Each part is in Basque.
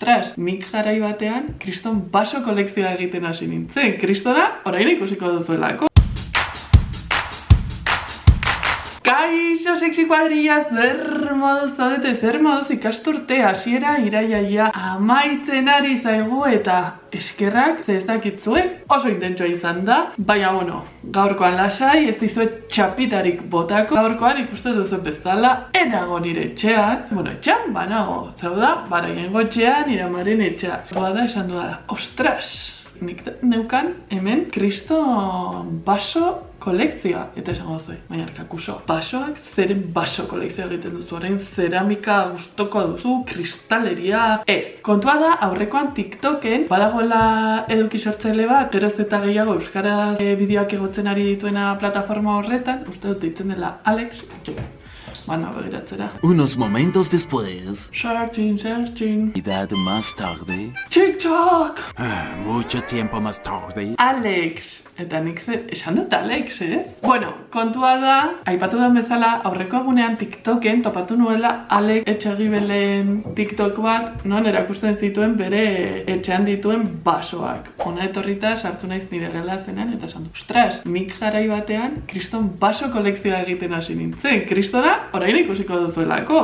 ostras, nik garai batean kriston baso kolekzioa egiten hasi nintzen. Kristona, orain ikusiko duzuelako. Kaixo sexy kuadrilla, zer moduz zaudete, zer moduz ikasturte hasiera iraiaia amaitzen ari zaigu eta eskerrak ze ezakitzuek oso intentsua izan da. Baina bueno, gaurkoan lasai, ez dizuet txapitarik botako. Gaurkoan ikuste duzu bezala, enago nire etxean. Bueno, etxean banago, zauda, baraien gotxean, nire amaren etxean. Boada esan duela, ostras, nik neukan hemen kriston baso kolekzioa, eta esango zuen, baina arkakuso. Basoak zeren baso kolekzioa egiten duzu, orain zeramika gustoko duzu, kristaleria, ez. Kontua da, aurrekoan TikToken, badagoela eduki sortzaile bat, geroz eta gehiago euskaraz bideoak egotzen ari dituena plataforma horretan, uste dut ditzen dela Alex, bueno, begiratzera. Unos momentos después. Searching. Edad más tarde. TikTok! Mucho tiempo más tarde. Alex. Eta nik esan dut Alex, ez? Bueno, kontua da, aipatu den bezala, aurreko egunean TikToken topatu nuela Alex Etxegibelen TikTok bat, non erakusten zituen bere etxean dituen basoak. Hona etorrita sartu naiz nire gela zenan, eta esan dut, ostras, nik garai batean kriston baso kolekzioa egiten hasi nintzen. Kristona, orain ikusiko duzuelako.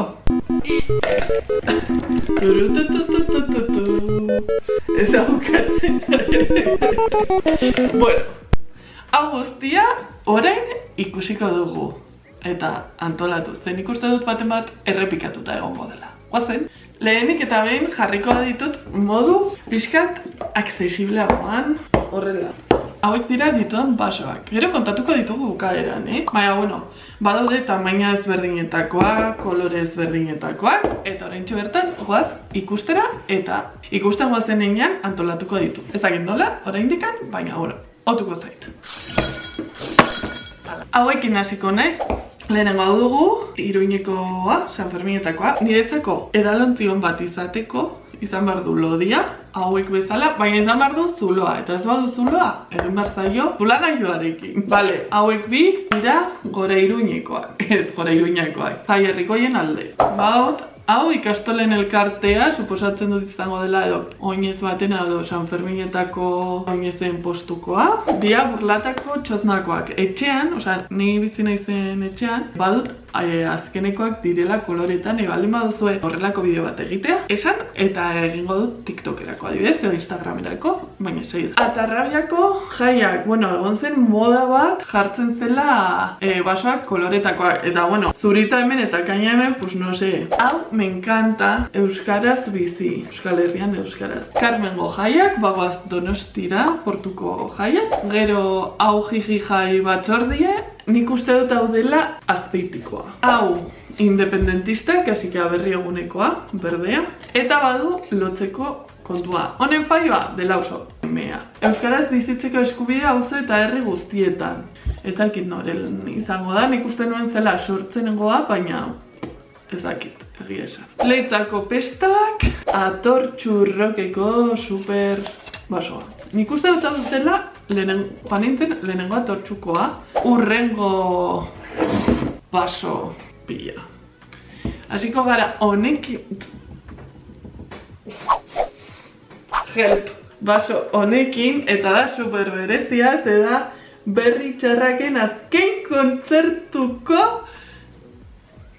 Ez abukatzen. Bueno, hau guztia orain ikusiko dugu. Eta antolatu, zen ikuste dut baten bat errepikatuta egongo dela. Guazen, lehenik eta behin jarriko ditut modu pixkat aksesibleagoan horrela. Hauek dira ditudan basoak. Gero kontatuko ditugu bukaeran, Baina, bueno, badaude tamaina ezberdinetakoak, kolore ezberdinetakoak, eta oraintxe bertan, goaz, ikustera, eta ikusten goazen einean antolatuko ditu. Ez dakit nola, oraindikan, baina, bueno, otuko zait. Hauekin hasiko naiz, lehenengo hau dugu, Iruñekoa, San Ferminetakoa, niretzako edalontzion bat izan behar du lodia, hauek bezala, baina izan behar du zuloa, eta ez badu zuloa, egin behar zaio zulangaioarekin. Bale, hauek bi dira Gora Iruñekoak, ez Gora Iruñekoak, Jai Herrikoien alde. Baut, hau ikastolen elkartea, suposatzen dut izango dela edo oinez batena edo San Ferminetako oinezen postukoa. Dia Burlatako txoznakoak. Etxean, osea, ni bizi naizen etxean, badut azkenekoak direla koloretan, baldin baduzue horrelako bideo bat egitea, esan eta egingo dut TikTokerako adibidez, edo Instagramerako, baina segi. Atarrabiako jaiak, bueno, egon zen moda bat jartzen zela basoak koloretakoak, eta bueno, zurita hemen eta kaina hemen, pues no sé. Hau, me encanta, euskaraz bizi, Euskal Herrian euskaraz. Carmengo jaiak, bagoaz Donostira, Portuko jaiak, gero hau jiji jai batzordie, nik uste dut hau dela Azpeitikoa. Hau, independentistak, hasi que Berri Egunekoa, berdea, eta badu lotzeko kontua. Honen faioa, dela oso mea. Euskaraz bizitzeko eskubidea auzo eta herri guztietan. Ez dakit noren izango da, nik uste nuen zela sortzenengoa, baina ez dakit, egia esan. Leitzako pestak, atortxurrokeko super basoa. Nik uste dut hau zela, joan nintzen lehenengo atortxukoa, urrengo baso pila. Hasiko gara honekin... Help! Baso honekin, eta da super berezia, ze da Berri Txarraken azken kontzertuko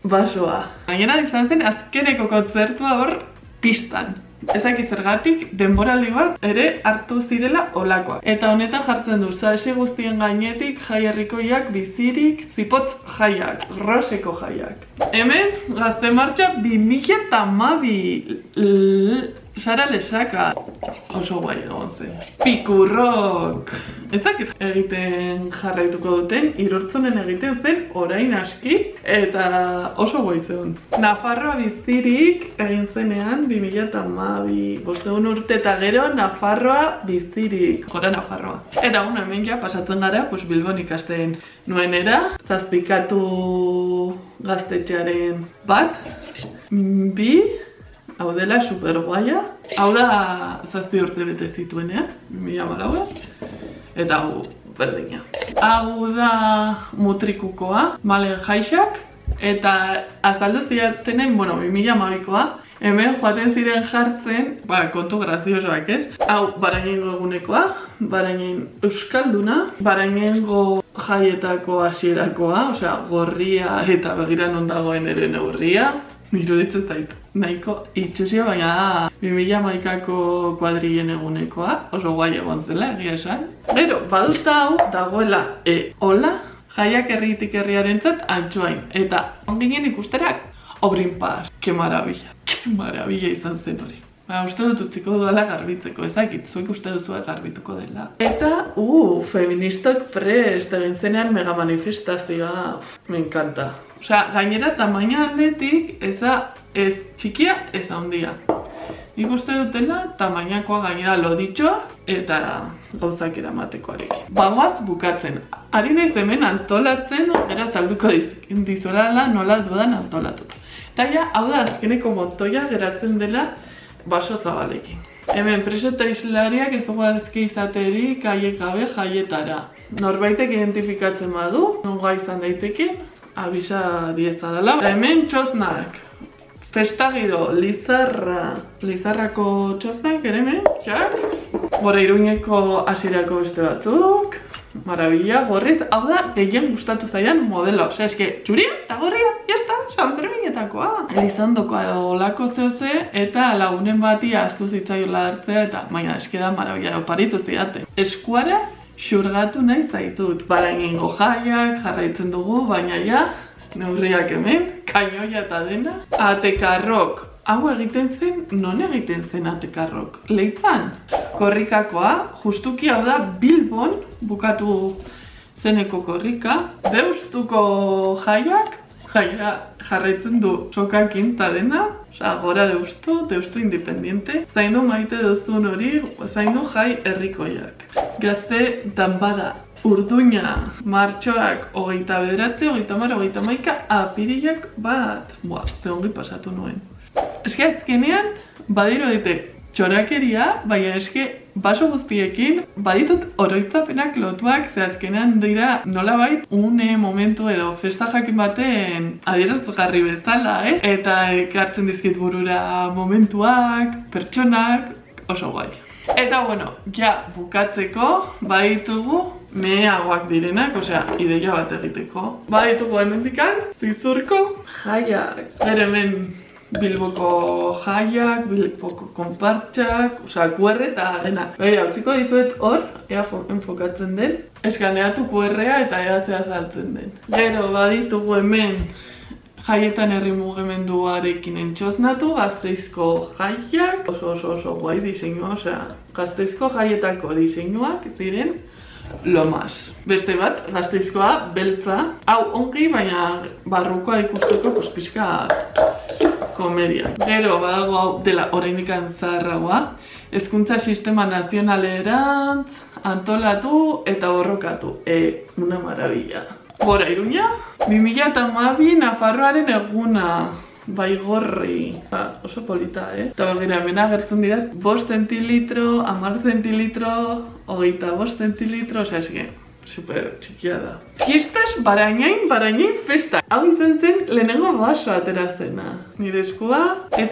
basoa. Gainera izan zen azkeneko kontzertua hor pistan. Ezak zergatik denboraldi bat ere hartu zirela olakoak. Eta honetan jartzen du, sasi guztien gainetik Jai Herrikoiak bizirik zipotz jaiak, Roseko jaiak. Hemen, Gazte Martxa 2012, Sara Lesaka. Oso guai egon zen. Pikurrok! Ezakit egiten jarraituko duten, Irurtzonen egiten zen orain aski, eta oso guai zen. Nafarroa bizirik egin zenean 2012, 5 urte eta gero Nafarroa bizirik. Gora Nafarroa. Eta hemen ja pasatzen gara, Bilbon ikasten nuenera, zazpikatu gaztetxearen bat, bi, hau dela super guaia. Hau da 7 urte bete zituenean, 2014, eta hau berdina. Hau da mutrikukoa, Malen Jaixak, eta azaldu zidatenen, 2012koa, Hemen joaten ziren jartzen, kontu graziosoak ez? Hau, Barainengo egunekoa, Barainen euskalduna, Barainengo jaietako hasierakoa, osea, gorria eta begira non dagoen ere neurria. Iruditzen zait, nahiko itxusia, baina 2011ko kuadrilen egunekoa, oso guai egon zela, egia esan. Gero, badut hau dagoela, hola, jaiak herritik herriarentzat antxoain, eta onginen ikusterak, obrin pas, que maravilla izan zen hori. Uste dut utziko duela garbitzeko, ezakit, zuek uste duzua garbituko dela. Eta, feministok prest, egin zenean mega manifestazioa, me encanta. Osea, gainera tamaina aldetik ez da ez txikia, ez handia. Nik uste dutela tamainakoa gainera loditxoa eta gauzak eramatekoarekin. Bagoaz bukatzen. Ari naiz hemen antolatzen, era salduko dizorala nola dudan antolatuta. Eta ja, hau da azkeneko montoia geratzen dela baso zabalekin. Hemen preso eta islariak ez dugu azke izaterik haiek gabe jaietara. Norbaitek identifikatzen badu, nongoa izan daiteke, abisa dieza dela. Hemen txosnak, festa giro, Lizarrako txosnak ere hemen, txak. Gora Iruñeko hasierako beste batzuk, marabila, gorriz, hau da gehien gustatu zaidan modelo. Osea, eske, txuria eta gorria, jazta, San Ferminetakoa. Elizondokoa olako zeuze eta lagunen bati ahaztu zitzaiola hartzea eta baina eske da marabila, oparitu zidaten. Eskuaraz, xurgatu nahi zaitut. Barainengo jaiak jarraitzen dugu, baina ja, neurriak hemen, kainoia eta dena. Atekarrok, hau egiten zen, non egiten zen atekarrok? Leitzan, korrikakoa, justuki hau da Bilbon bukatu zeneko korrika. Deustuko jaiak, jaia jarraitzen du sokakin eta dena. Osa, gora Deustu independiente. Zaindu maite duzun hori, zaindu jai herrikoiak. Gazte danbada, Urduña, martxoak 29, 30, 31, apirilak bat. Ze ongi pasatu nuen. Eske azkenean, badiro dite txorakeria, baina eske baso guztiekin baditut oroitzapenak lotuak, ze azkenean dira nolabait une, momentu edo festa jakin baten adierazgarri bezala, ez? Eta ekartzen dizkit burura momentuak, pertsonak, oso guai. Eta bueno, ja bukatzeko baditugu meheagoak direnak, osea, ideia bat egiteko. Baditugu hemendikan, Zizurko jaiak. Gero hemen Bilboko jaiak, Bilboko konpartxak, osea, QR eta dena. Begira, utziko dizuet hor, ea enfokatzen den. Eskaneatu QR-a eta ea zea zartzen den. Gero baditugu hemen jaietan herri mugimenduarekin entxosnatu, Gasteizko jaiak, oso guai diseinua, osea, Gasteizko jaietako diseinuak ziren lo más. Beste bat, Gasteizkoa beltza, hau ongi, baina barrukoa ikusteko pixka komediak. Gero badago hau dela oraindik zaharragoa, hezkuntza sistema nazionalerantz antolatu eta borrokatu. Una maravilla. Gora Iruña, 2012 Nafarroaren eguna, Baigorri, oso polita, Eta begira, hemen agertzen dira 5 zentilitro, 10 zentilitro, 25 zentilitro, osea, eske, super txikia da. Fiestas Barainain festa. Hau izan zen lehenengo baso aterazena. Nire eskua, ez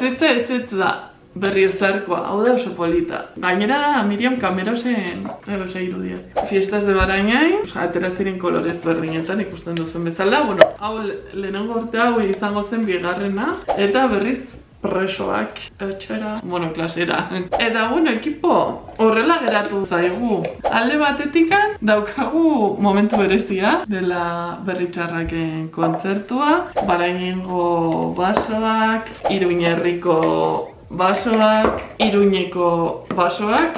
da. Berriozarkoa, hau da oso polita. Gainera da Miriam Camerosen irudia. Fiestas de Barainain, ateraziren kolorez berdinetan ikusten duzen bezala. Bueno, hau lehenengo urte hau izango zen bigarrena, eta berriz presoak etxera, klasera. Eta bueno, ekipo, horrela geratu zaigu. Alde batetikan daukagu momentu berezia dela Berritxarraken kontzertua, Barainengo basoak, Iruñerriko basoak, Iruñeko basoak,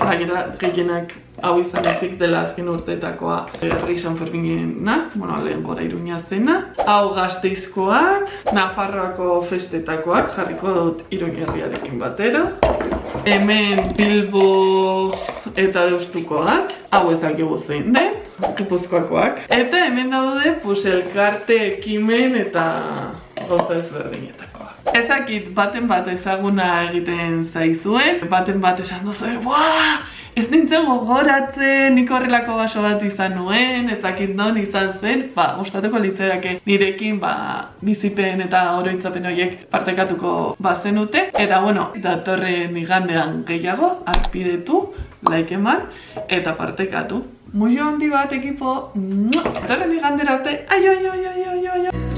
gainera gehienak hau izan ezik dela azken urteetakoa herri San Ferminena, lehen gora Iruña zena. Hau Gasteizkoak, Nafarroako festetakoak, jarriko dut Iruñerriarekin batera. Hemen Bilbo eta Deustukoak, hau ez dakigu zein den, Gipuzkoakoak. Eta hemen daude elkarte, ekimen eta gauza ezberdinetakoa. Ezakit baten bat ezaguna egiten zaizuen, baten bat esan duzuen, Ez nintzen gogoratzen, nik horrelako baso bat izan nuen, ez dakit non izan zen, gustatuko litzaidake nirekin bizipen eta oroitzapen horiek partekatuko bazenute. Eta bueno, datorren igandean gehiago, arpidetu, like eman eta partekatu. Muio handi bat ekipo, datorren igandera arte, aio!